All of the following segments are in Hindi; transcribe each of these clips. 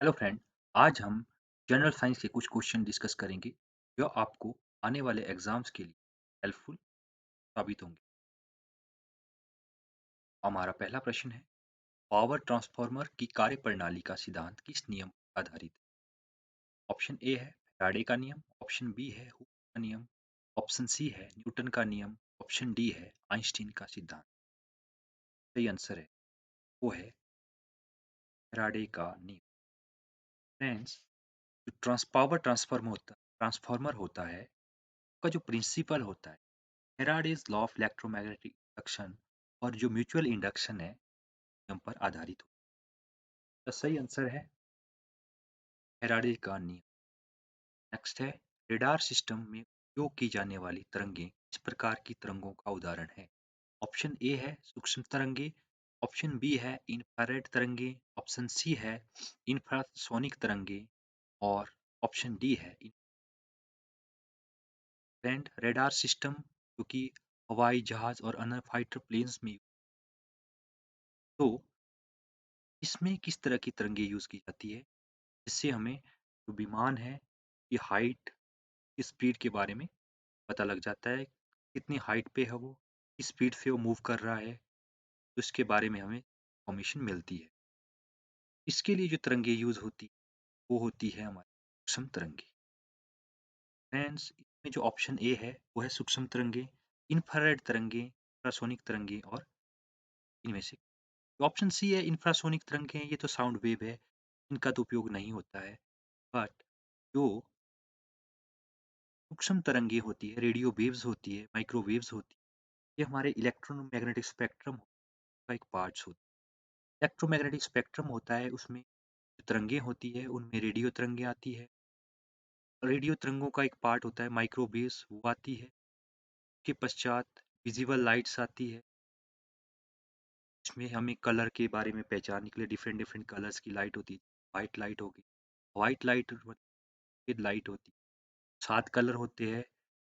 Hello friend. आज हम जनरल साइंस के कुछ क्वेश्चन डिस्कस करेंगे जो आपको आने वाले एग्जाम्स के लिए हेल्पफुल साबित होंगे। हमारा पहला प्रश्न है, पावर ट्रांसफार्मर की कार्यप्रणाली का सिद्धांत किस नियम पर आधारित है? ऑप्शन ए है फैराडे का नियम, ऑप्शन बी है हुक का नियम, ऑप्शन सी है न्यूटन का नियम, ऑप्शन डी है आइंस्टीन का सिद्धांत। सही आंसर है वो है फैराडे का नियम। फ्रेंड्स, जो ट्रांसफार्मर होता है उसका जो प्रिंसिपल होता है Faraday's law of electromagnetic induction और जो म्यूचुअल इंडक्शन है नियम पर आधारित होता है। तो सही आंसर है फैराडे का नियम। नेक्स्ट है, रेडार सिस्टम में उपयोग की जाने वाली तरंगें इस प्रकार की तरंगों का उदाहरण है। ऑप्शन ए है सूक्ष्म तरंगे, ऑप्शन बी है इंफ्रारेड तरंगे, ऑप्शन सी है इंफ्रासोनिक तरंगे और ऑप्शन डी है इंफ्रारेड रेडार सिस्टम, जो कि हवाई जहाज और अन्य फाइटर प्लेन्स में। तो इसमें किस तरह की तरंगे यूज की जाती है जिससे हमें जो विमान है की हाइट, स्पीड के बारे में पता लग जाता है, कितनी हाइट पे है वो, किस स्पीड से वो मूव कर रहा है, तो इसके बारे में हमें इंफॉर्मेशन मिलती है। इसके लिए जो तरंगे यूज होती है वो होती है हमारी सूक्ष्म तरंगे। फ्रेंड्स, इसमें जो ऑप्शन ए है वो है सूक्ष्म तरंगे, इंफ्रारेड तरंगे, इंफ्रासोनिक तरंगे और इनमें से ऑप्शन सी है इंफ्रासोनिक तरंगे, ये तो साउंड वेव है, इनका तो उपयोग नहीं होता है। बट जो सूक्ष्म तरंगे होती है, रेडियो वेव्स होती है, माइक्रोवेव्स होती है, ये हमारे इलेक्ट्रोमैग्नेटिक स्पेक्ट्रम का एक पार्ट्स होता है। इलेक्ट्रोमैग्नेटिक स्पेक्ट्रम होता है, उसमें जो तरंगे होती है उनमें रेडियो तरंगे आती है। रेडियो तरंगों का एक पार्ट होता है माइक्रोवेव्स, वो आती है। उसके पश्चात विजिबल लाइट्स आती है, इसमें हमें कलर के बारे में पहचानने के लिए डिफरेंट डिफरेंट कलर्स की लाइट होती है। वाइट लाइट होगी, वाइट लाइट लाइट होती है, 7 कलर होते हैं,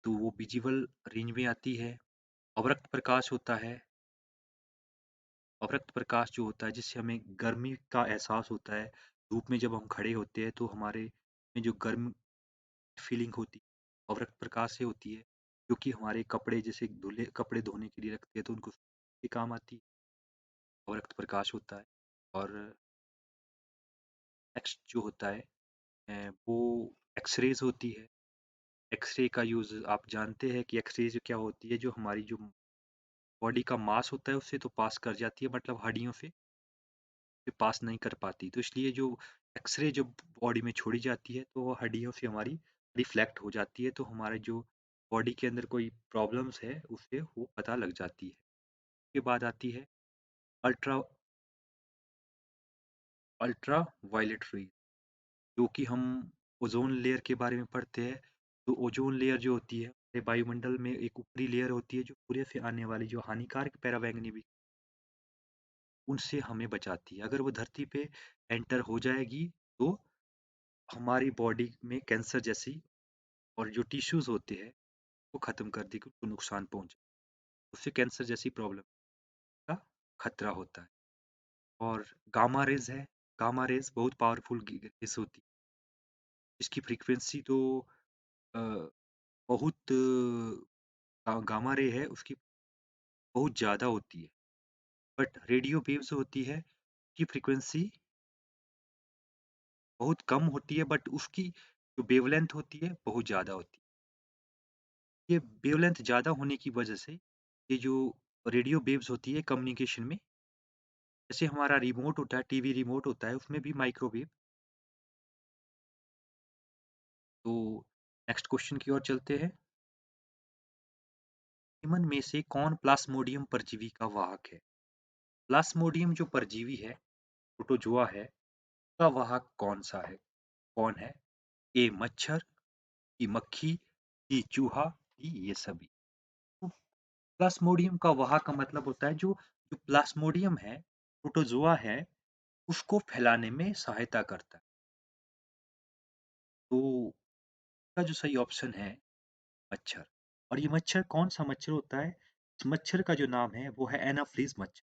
तो वो विजिबल रेंज में आती है। अवरक्त प्रकाश होता है, अवरक्त प्रकाश जो होता है जिससे हमें गर्मी का एहसास होता है। धूप में जब हम खड़े होते हैं तो हमारे में जो गर्म फीलिंग होती है अवरक्त प्रकाश से होती है, जो कि हमारे कपड़े जैसे धुले कपड़े धोने के लिए रखते हैं तो उनको भी काम आती है, अवरक्त प्रकाश होता है। और नेक्स्ट जो होता है वो एक्सरेज होती है। एक्सरे का यूज़ आप जानते हैं कि एक्सरे जो क्या होती है, जो हमारी जो बॉडी का मास होता है उससे तो पास कर जाती है, मतलब हड्डियों से पास नहीं कर पाती, तो इसलिए जो एक्सरे जब बॉडी में छोड़ी जाती है तो वो हड्डियों से हमारी रिफ्लेक्ट हो जाती है, तो हमारे जो बॉडी के अंदर कोई प्रॉब्लम्स है उससे वो पता लग जाती है। उसके बाद आती है अल्ट्रा अल्ट्रा वायलेट रेज, जो कि हम ओजोन लेयर के बारे में पढ़ते हैं। तो ओजोन लेयर जो होती है हमारे वायुमंडल में एक ऊपरी लेयर होती है जो सूर्य से आने वाली जो हानिकारक पराबैंगनी उनसे हमें बचाती है। अगर वो धरती पे एंटर हो जाएगी तो हमारी बॉडी में कैंसर जैसी और जो टिश्यूज होते हैं वो खत्म कर देगी, उनको नुकसान पहुंचे, उससे कैंसर जैसी प्रॉब्लम का खतरा होता है। और गामा रेज है, गामा रेज बहुत पावरफुल रेज होती है, इसकी फ्रीक्वेंसी तो अ, बहुत गामा रे है उसकी बहुत ज़्यादा होती है। बट रेडियो वेव्स होती है की फ्रीक्वेंसी बहुत कम होती है, बट उसकी जो वेवलेंथ होती है बहुत ज़्यादा होती है। ये वेवलेंथ ज़्यादा होने की वजह से ये जो रेडियो वेव्स होती है कम्युनिकेशन में, जैसे हमारा रिमोट होता है, टीवी रिमोट होता है, उसमें भी माइक्रोवेव। तो नेक्स्ट क्वेश्चन की ओर चलते हैं। निम्न में से कौन प्लाज्मोडियम परजीवी का वाहक है? प्लाज्मोडियम जो परजीवी है, प्रोटोजोआ है, का वाहक कौन सा है? कौन है? ए मच्छर, बी मक्खी, सी चूहा, डी ये सभी। तो प्लाज्मोडियम का वाहक का मतलब होता है जो जो प्लाज्मोडियम है, प्रोटोजोआ है, उसको फैलाने में सहायता करता है। तो इसका जो सही ऑप्शन है मच्छर। और ये मच्छर कौन सा मच्छर होता है? इस मच्छर का जो नाम है वो है एनाफ्लीज मच्छर।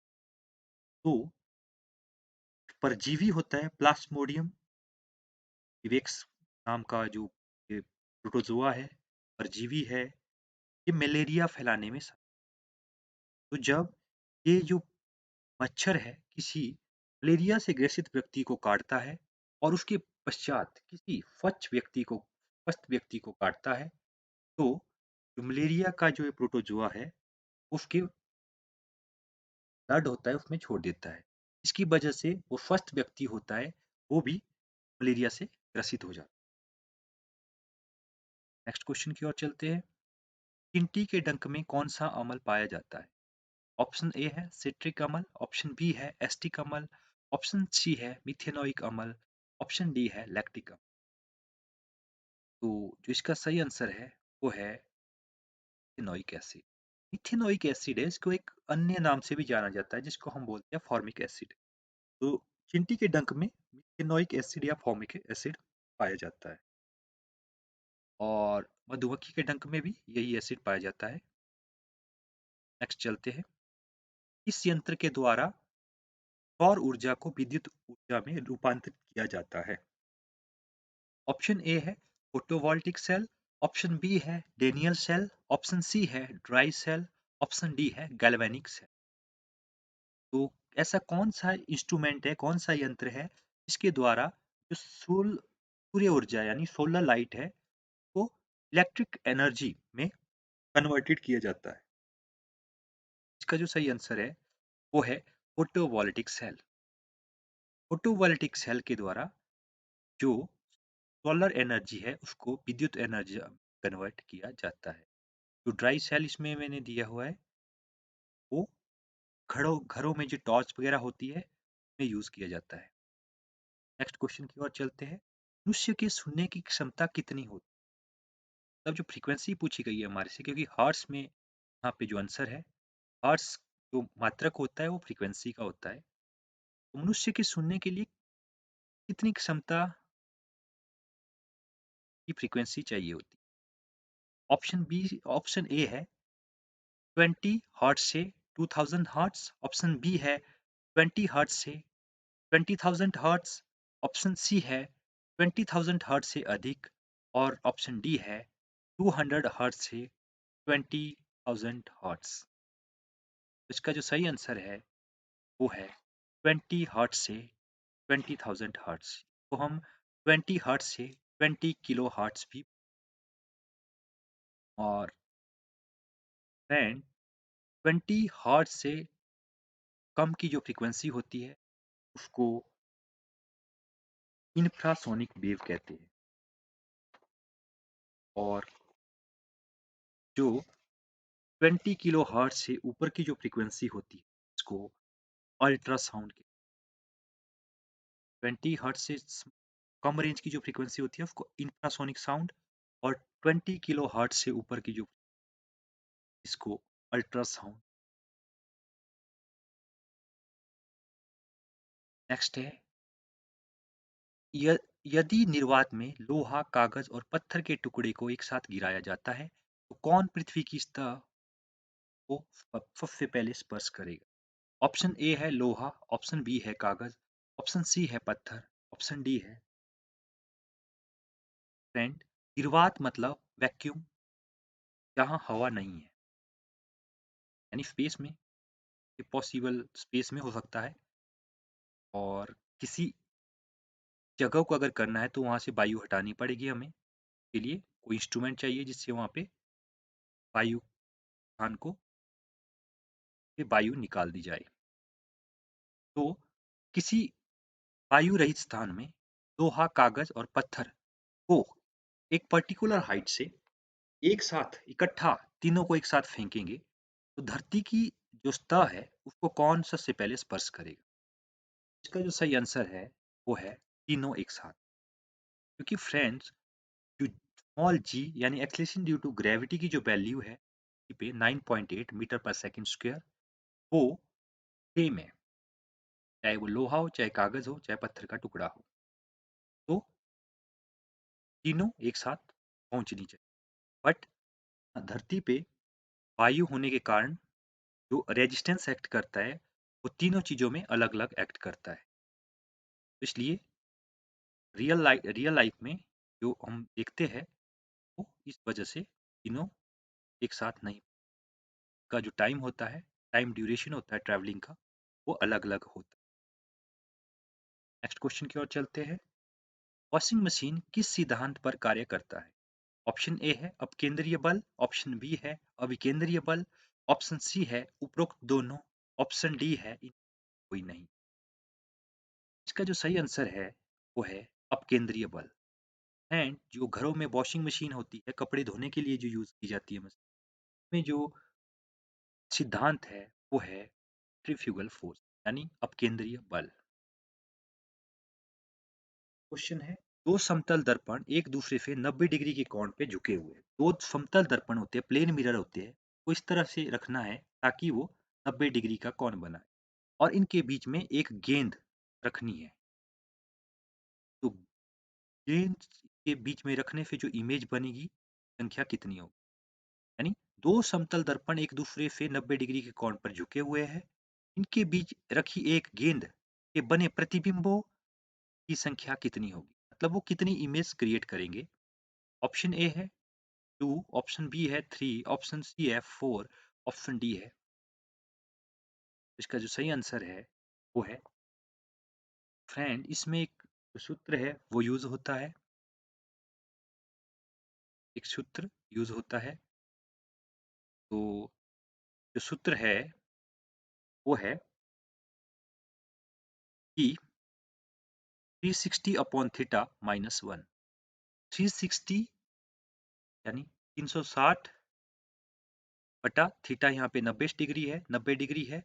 तो परजीवी होता है प्लाज्मोडियम, इवेक्स नाम का जो ये प्रोटोजोआ है, परजीवी है, ये मलेरिया फैलाने में तो जब ये जो मच्छर है किसी मलेरिया से ग्रसित व्यक्ति को काटता है और उसके पश्चात किसी स्वस्थ व्यक्ति को काटता है, तो जो मलेरिया का जो प्रोटोजोआ है उसके ब्लड होता है उसमें छोड़ देता है। इसकी वजह से वो स्वस्थ व्यक्ति होता है वो भी मलेरिया से ग्रसित हो जाता है। नेक्स्ट क्वेश्चन की ओर चलते हैं। चींटी के डंक में कौन सा अम्ल पाया जाता है? ऑप्शन ए है सिट्रिक अम्ल, ऑप्शन बी है एस्टिक अम्ल, ऑप्शन सी है मिथेनोइक अम्ल, ऑप्शन डी है लैक्टिक अम्ल। तो जो इसका सही आंसर है वो है मिथेनोइक एसिड। मिथेनोइक एसिड है, इसको एक अन्य नाम से भी जाना जाता है जिसको हम बोलते हैं फॉर्मिक एसिड। तो चींटी के डंक में मिथेनोइक एसिड या फॉर्मिक एसिड पाया जाता है और मधुमक्खी के डंक में भी यही एसिड पाया जाता है। नेक्स्ट चलते हैं। इस यंत्र के द्वारा सौर ऊर्जा को विद्युत ऊर्जा में रूपांतरित किया जाता है। ऑप्शन ए है फोटोवोल्टिक सेल, ऑप्शन बी है डेनियल सेल, ऑप्शन सी है ड्राई सेल, ऑप्शन डी है गैल्वेनिक सेल। तो ऐसा कौन सा इंस्ट्रूमेंट है, कौन सा यंत्र है जिसके द्वारा जो सूर्य ऊर्जा यानी सोलर लाइट है को इलेक्ट्रिक एनर्जी में कन्वर्टेड किया जाता है? इसका जो सही आंसर है वो है फोटोवोल्टिक सेल। फोटोवोल्टिक सेल के द्वारा जो सोलर एनर्जी है उसको विद्युत एनर्जी कन्वर्ट किया जाता है। जो ड्राई सेल इसमें मैंने दिया हुआ है वो घरों घरों में जो टॉर्च वगैरह होती है उसमें यूज किया जाता है। नेक्स्ट क्वेश्चन की ओर चलते हैं। मनुष्य के सुनने की क्षमता कितनी होती है? तब जो फ्रीक्वेंसी पूछी गई है हमारे से, क्योंकि हर्ट्स में यहाँ पे जो आंसर है, हर्ट्स जो मात्रक होता है वो फ्रीक्वेंसी का होता है। तो मनुष्य के सुनने के लिए कितनी क्षमता की फ्रीक्वेंसी चाहिए होती है? ऑप्शन ए है 20 हर्ट्ज से 2000 हर्ट्ज, ऑप्शन बी है 20 हर्ट्ज से 20,000 हर्ट्ज, ऑप्शन सी है 20,000 हर्ट्ज से अधिक और ऑप्शन डी है 200 हर्ट्ज से 20,000 हर्ट्ज। इसका जो सही आंसर है वो है 20 हर्ट्ज से 20,000 हर्ट्ज। तो हम 20 हर्ट्ज से 20 किलो हर्ट्ज भी। और फ्रेंड, 20 हर्ट्ज से कम की जो फ्रीक्वेंसी होती है उसको इंफ्रासोनिक वेव कहते हैं। और जो 20 किलो हर्ट्ज से ऊपर की जो फ्रीक्वेंसी होती है इसको अल्ट्रासाउंड के। 20 हर्ट्ज से कम रेंज की जो फ्रीक्वेंसी होती है उसको इंफ्रासोनिक साउंड, और 20 किलो हर्ट्ज से ऊपर की जो इसको अल्ट्रासाउंड। नेक्स्ट है, यदि निर्वात में लोहा, कागज और पत्थर के टुकड़े को एक साथ गिराया जाता है तो कौन पृथ्वी की सतह को सबसे पहले स्पर्श करेगा? ऑप्शन ए है लोहा, ऑप्शन बी है कागज, ऑप्शन सी है पत्थर, ऑप्शन डी है फ्रेंड। निर्वात मतलब वैक्यूम, जहां हवा नहीं है, यानी स्पेस में, ये पॉसिबल स्पेस में हो सकता है। और किसी जगह को अगर करना है तो वहां से वायु हटानी पड़ेगी हमें, के लिए कोई इंस्ट्रूमेंट चाहिए जिससे वहां पे वायु स्थान को से वायु निकाल दी जाए। तो किसी वायु रहित स्थान में लोहा, कागज और पत्थर को एक पर्टिकुलर हाइट से एक साथ इकट्ठा तीनों को एक साथ फेंकेंगे तो धरती की जो सतह है उसको कौन सबसे पहले स्पर्श करेगा? इसका जो सही आंसर है वो है तीनों एक साथ। क्योंकि फ्रेंड्स, जो स्मॉल जी यानी एक्सलेशन ड्यू टू ग्रेविटी की जो वैल्यू है पे 9.8 मीटर पर सेकंड स्क्वायर, वो सेम है, चाहे वो लोहा हो, चाहे कागज हो, चाहे पत्थर का टुकड़ा हो। तो तीनों एक साथ पहुंचनी चाहिए। बट धरती पे वायु होने के कारण जो रेजिस्टेंस एक्ट करता है वो तीनों चीजों में अलग अलग एक्ट करता है। तो इसलिए रियल लाइफ में जो हम देखते हैं वो इस वजह से तीनों एक साथ नहीं, का जो टाइम होता है, टाइम ड्यूरेशन होता है ट्रैवलिंग का, वो अलग-अलग होता है। नेक्स्ट क्वेश्चन की ओर चलते हैं। वॉशिंग मशीन किस सिद्धांत पर कार्य करता है? ऑप्शन ए है अपकेंद्रीय बल, ऑप्शन बी है अविकेंद्रीय बल, ऑप्शन सी है उपरोक्त दोनों, ऑप्शन डी है कोई नहीं। इसका जो सही आंसर है वो है अपकेंद्रीय बल। एंड जो घरों में वॉशिंग मशीन होती है, कपड़े धोने के लिए जो यूज की जाती है मशीन में, जो सिद्धांत है वो है सेंट्रीफ्यूगल फोर्स, यानी अपकेंद्रीय बल। क्वेश्चन है, दो समतल दर्पण एक दूसरे से 90 डिग्री के कोण पे झुके हुए हैं। दो समतल दर्पण होते हैं, प्लेन मिरर होते हैं, वो इस तरह से रखना है ताकि वो 90 डिग्री का कोण बनाए, और इनके बीच में एक गेंद रखनी है। तो गेंद के बीच में रखने से जो इमेज बनेगी, संख्या कितनी होगी? यानी दो समतल दर्पण एक दूसरे से 90 डिग्री के कोण पर झुके हुए हैं, इनके बीच रखी एक गेंद के बने प्रतिबिंबों की संख्या कितनी होगी, मतलब वो कितनी इमेज क्रिएट करेंगे। ऑप्शन ए है 2, ऑप्शन बी है 3, ऑप्शन सी है 4, ऑप्शन डी है। इसका जो सही आंसर है वो है फ्रेंड, इसमें एक सूत्र है वो यूज होता है, एक सूत्र यूज होता है। तो जो सूत्र है वो है कि 360 अपॉन थीटा माइनस 1। 360 यानी 360 बटा थीटा, यहाँ पे 90 डिग्री है, 90 डिग्री है।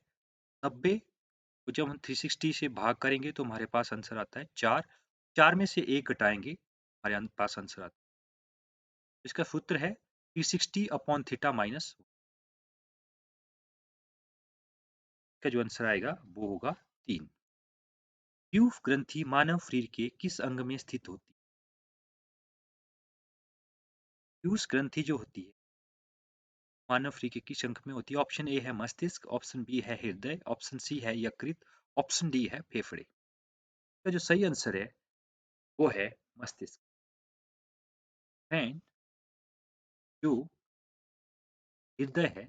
90 को जब हम 360 से भाग करेंगे तो हमारे पास आंसर आता है 4। 4 में से 1 घटाएंगे, हमारे पास आंसर आता है। इसका सूत्र है 360 अपॉन थीटा माइनस, का जो आंसर आएगा वो होगा 3। प्यूफ ग्रंथि मानव शरीर के किस अंग में स्थित होती है? प्यूस ग्रंथि जो होती है मानव शरीर के किस अंग में होती है? ऑप्शन ए है मस्तिष्क, ऑप्शन बी है हृदय, ऑप्शन सी है यकृत, ऑप्शन डी है फेफड़े। तो जो सही आंसर है वो है मस्तिष्क। एंड जो हृदय है,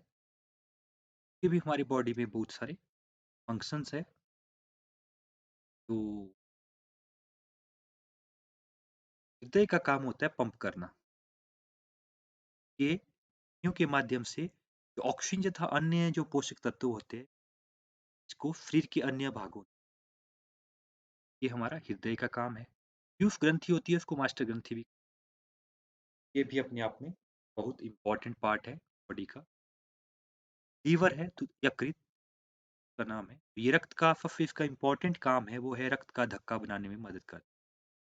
ये भी हमारी बॉडी में बहुत सारे फंक्शंस है। तो हृदय का काम होता है पंप करना, ये नाड़ियों के माध्यम से जो ऑक्सीजन तथा अन्य जो पोषक तत्व होते हैं इसको शरीर के अन्य भागों, ये हमारा हृदय का काम है। पीयूष ग्रंथि होती है, उसको मास्टर ग्रंथि भी, ये भी अपने आप में बहुत इंपॉर्टेंट पार्ट है बॉडी का। लीवर है तो यकृत का नाम है, ये रक्त का सबसे इसका इंपॉर्टेंट काम है वो है रक्त का धक्का बनाने में मदद करता है।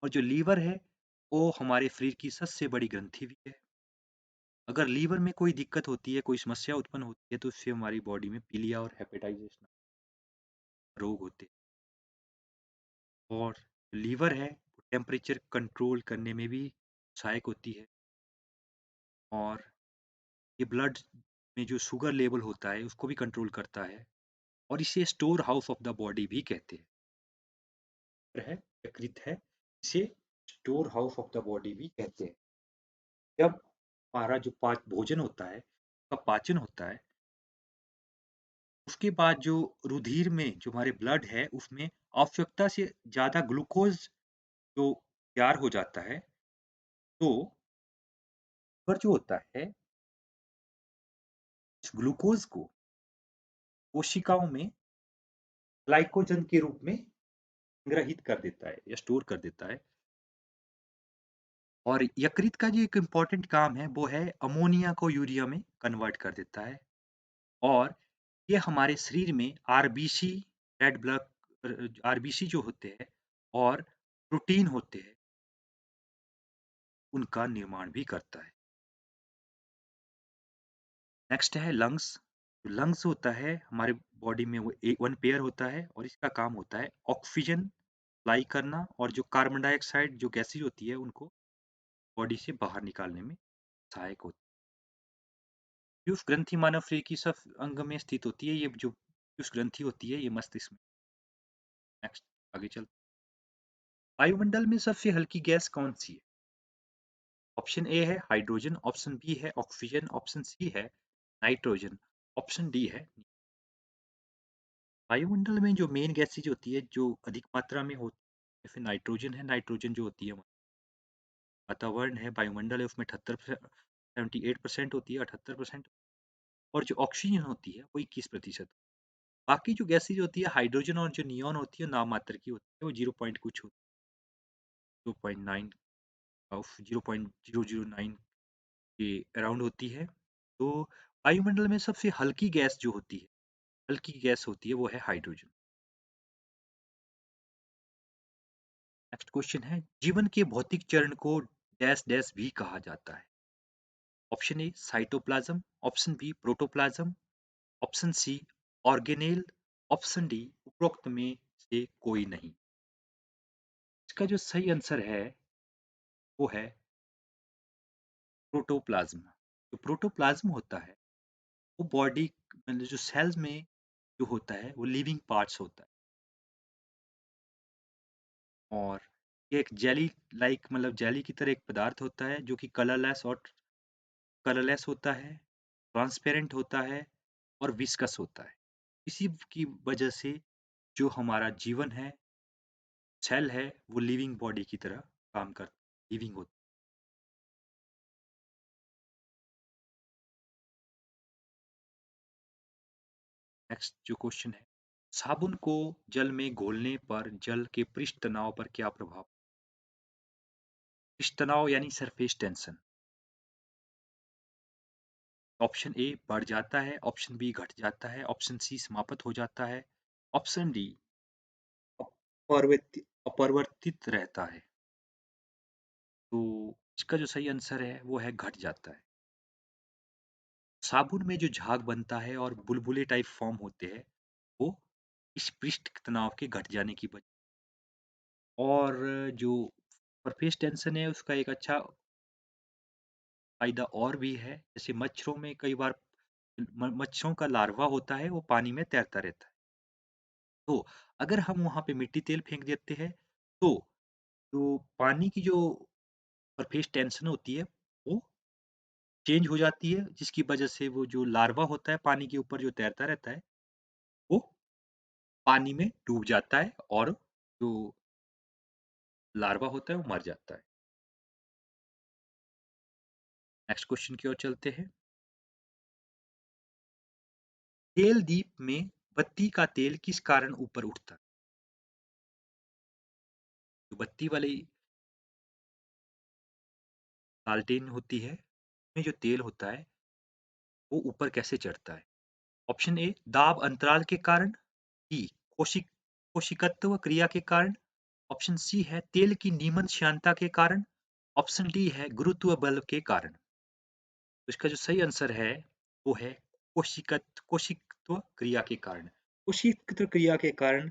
और जो लीवर है वो हमारे शरीर की सबसे बड़ी ग्रंथि भी है। अगर लीवर में कोई दिक्कत होती है, कोई समस्या उत्पन्न होती है, तो उससे हमारी बॉडी में पीलिया और हेपेटाइटिस रोग होते हैं। और लीवर है टेम्परेचर कंट्रोल करने में भी सहायक होती है, और ये ब्लड में जो शुगर लेवल होता है उसको भी कंट्रोल करता है, और इसे store house of the body भी कहते हैं। है यकृत है, इसे store house of the body भी कहते हैं। जब हमारा जो भोजन होता है का पाचन होता है, उसके बाद जो रुधिर में जो हमारे ब्लड है उसमें आवश्यकता से ज्यादा ग्लूकोज जो तैयार हो जाता है, तो पर जो होता है इस ग्लूकोज को कोशिकाओं में ग्लाइकोजन के रूप में संग्रहित कर देता है या स्टोर कर देता है। और यकृत का जो एक इम्पोर्टेंट काम है वो है अमोनिया को यूरिया में कन्वर्ट कर देता है। और ये हमारे शरीर में आरबीसी, रेड ब्लड आरबीसी जो होते हैं और प्रोटीन होते हैं, उनका निर्माण भी करता है। नेक्स्ट है लंग्स। लंग्स होता है हमारे बॉडी में वो वन पेयर होता है, और इसका काम होता है ऑक्सीजन सप्लाई करना, और जो कार्बन डाइऑक्साइड जो गैसेज होती है उनको बॉडी से बाहर निकालने में सहायक होती है। पीयूष ग्रंथि मानव शरीर की सब अंग में स्थित होती है, ये जो पीयूष ग्रंथि होती है ये मस्तिष्क में। नेक्स्ट आगे चल, वायुमंडल में सबसे हल्की गैस कौन सी है? ऑप्शन ए है हाइड्रोजन, ऑप्शन बी है ऑक्सीजन, ऑप्शन सी है नाइट्रोजन, ऑप्शन डी है। वायुमंडल में जो मेन गैसेज होती है जो अधिक मात्रा में होती है, जैसे नाइट्रोजन है, नाइट्रोजन जो होती है वातावरण है, वायुमंडल है, उसमें 78% होती है, 78%। और जो ऑक्सीजन होती है वो 21%। बाकी जो गैसेज होती है हाइड्रोजन और जो नियॉन होती है नाम मात्र की होती है, वो 0 पॉइंट कुछ होती है, 0.9 ऑफ 0.009 के अराउंड होती है। तो वायुमंडल में सबसे हल्की गैस जो होती है, हल्की गैस होती है, वो है हाइड्रोजन। नेक्स्ट क्वेश्चन है, जीवन के भौतिक चरण को डैश डैश भी कहा जाता है। Option A cytoplasm, option B protoplasm, option C organelle, option D उपरोक्त में से कोई नहीं। इसका जो सही आंसर है वो है प्रोटोप्लाज्म। जो प्रोटोप्लाज्म होता है वो बॉडी मतलब जो सेल्स में जो होता है वो लिविंग पार्ट्स होता है। और ये एक जेली लाइक मतलब जेली की तरह एक पदार्थ होता है जो कि कलरलेस होता है, ट्रांसपेरेंट होता है और विस्कस होता है। इसी की वजह से जो हमारा जीवन है, सेल है, वो लिविंग बॉडी की तरह काम कर लिविंग होता है। नेक्स्ट जो क्वेश्चन है, साबुन को जल में घोलने पर जल के पृष्ठ तनाव पर क्या प्रभाव? पृष्ठ तनाव यानी सरफेस टेंशन। ऑप्शन ए बढ़ जाता है, ऑप्शन बी घट जाता है, ऑप्शन सी समाप्त हो जाता है, ऑप्शन डी अपरिवर्तित रहता है। तो इसका जो सही आंसर है वो है घट जाता है। साबुन में जो झाग बनता है और बुलबुले टाइप फॉर्म होते हैं वो इस पृष्ठ तनाव के घट जाने की वजह। और जो सरफेस टेंशन है उसका एक अच्छा फायदा और भी है, जैसे मच्छरों में कई बार मच्छरों का लार्वा होता है वो पानी में तैरता रहता है। तो अगर हम वहां पे मिट्टी तेल फेंक देते हैं तो जो पानी की जो सरफेस टेंशन होती है वो चेंज हो जाती है, जिसकी वजह से वो जो लार्वा होता है पानी के ऊपर जो तैरता रहता है वो पानी में डूब जाता है और जो लार्वा होता है वो मर जाता है। नेक्स्ट क्वेश्चन की ओर चलते हैं। तेल दीप में बत्ती का तेल किस कारण ऊपर उठता है? जो बत्ती वाली लालटेन होती है उसमें जो तेल होता है वो ऊपर कैसे चढ़ता है? ऑप्शन ए दाब अंतराल के कारण, बी कोशिकत्व क्रिया के कारण, ऑप्शन सी है तेल की नीमन श्यानता के कारण, ऑप्शन डी है गुरुत्व बल के कारण। तो इसका जो सही आंसर है वो है कोशिकत्व क्रिया के कारण। कोशिकत्व क्रिया के कारण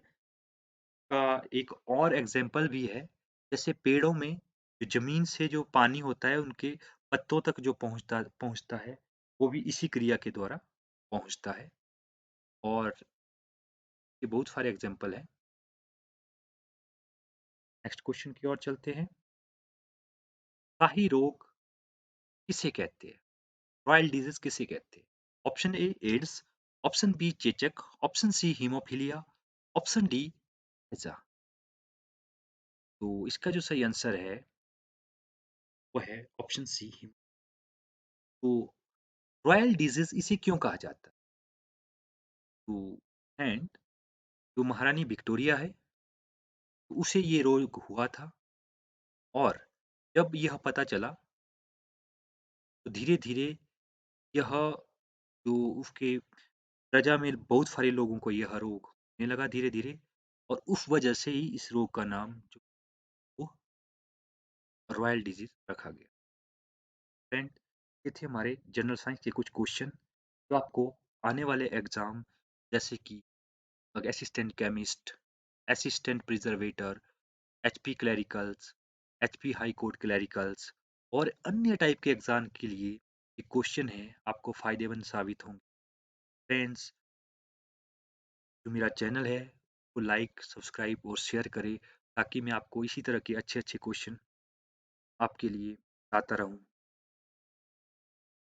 का एक और एग्जाम्पल भी है, जैसे पेड़ों में जो जमीन से जो पानी होता है उनके पत्तों तक जो पहुंचता पहुंचता है वो भी इसी क्रिया के द्वारा पहुंचता है। और ये बहुत सारे एग्जाम्पल हैं। नेक्स्ट क्वेश्चन की ओर चलते हैं। शाही रोग किसे कहते हैं? रॉयल डिजीज किसे कहते हैं? Option A AIDS, option B चेचक, option C haemophilia, option D ऐसा। तो इसका जो सही आंसर है वो है ऑप्शन सी। तो रॉयल डिजीज इसे क्यों कहा जाता है? तो एंड जो महारानी विक्टोरिया है तो उसे ये रोग हुआ था। और जब यह पता चला तो धीरे धीरे यह जो उसके प्रजा में बहुत सारे लोगों को यह रोग होने लगा धीरे धीरे। और उस वजह से ही इस रोग का नाम जो वो रॉयल डिजीज रखा गया। फ्रेंड, ये थे हमारे जनरल साइंस के कुछ क्वेश्चन जो आपको आने वाले एग्जाम जैसे कि assistant chemist, assistant preservator, HP clericals, HP high court clericals और अन्य टाइप के एग्जाम के लिए ये क्वेश्चन है आपको फायदेमंद साबित होंगे। फ्रेंड्स, जो मेरा चैनल है वो लाइक सब्सक्राइब और शेयर करें ताकि मैं आपको इसी तरह के अच्छे-अच्छे क्वेश्चन आपके लिए लाता रहूँ।